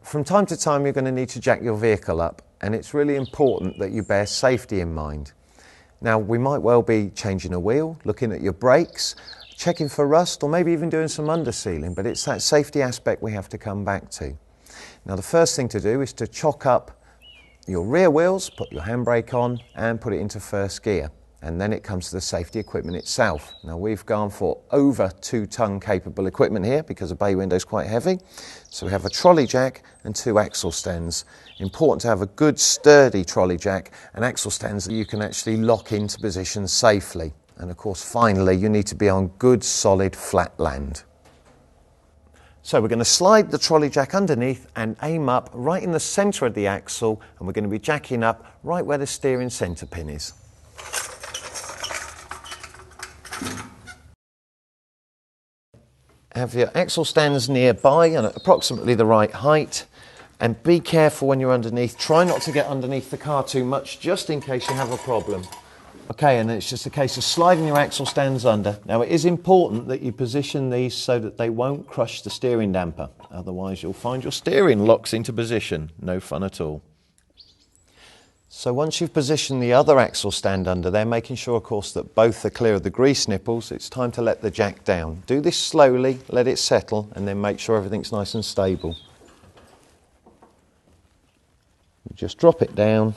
From time to time you're going to need to jack your vehicle up, and it's really important that you bear safety in mind. Now, we might well be changing a wheel, looking at your brakes, checking for rust, or maybe even doing some undersealing, but it's that safety aspect we have to come back to. Now, the first thing to do is to chock up your rear wheels, put your handbrake on and put it into first gear. And then it comes to the safety equipment itself. Now, we've gone for over 2-ton capable equipment here because the bay window is quite heavy. So we have a trolley jack and 2 axle stands. Important to have a good sturdy trolley jack and axle stands that you can actually lock into position safely. And of course, finally, you need to be on good solid flat land. So we're going to slide the trolley jack underneath and aim up right in the centre of the axle, and we're going to be jacking up right where the steering centre pin is. Have your axle stands nearby and at approximately the right height, and be careful when you're underneath. Try not to get underneath the car too much, just in case you have a problem. Okay, and it's just a case of sliding your axle stands under. Now, it is important that you position these so that they won't crush the steering damper. Otherwise, you'll find your steering locks into position. No fun at all. So once you've positioned the other axle stand under there, making sure, of course, that both are clear of the grease nipples, it's time to let the jack down. Do this slowly, let it settle, and then make sure everything's nice and stable. Just drop it down.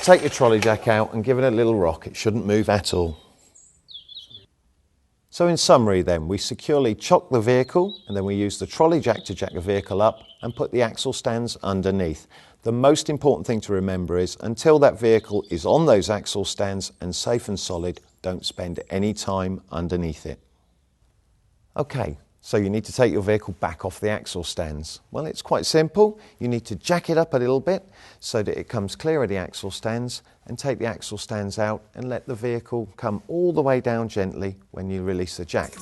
Take your trolley jack out and give it a little rock. It shouldn't move at all. So in summary then, we securely chock the vehicle, and then we use the trolley jack to jack the vehicle up and put the axle stands underneath. The most important thing to remember is until that vehicle is on those axle stands and safe and solid, don't spend any time underneath it. Okay, so you need to take your vehicle back off the axle stands. Well, it's quite simple. You need to jack it up a little bit so that it comes clear of the axle stands, and take the axle stands out and let the vehicle come all the way down gently when you release the jack.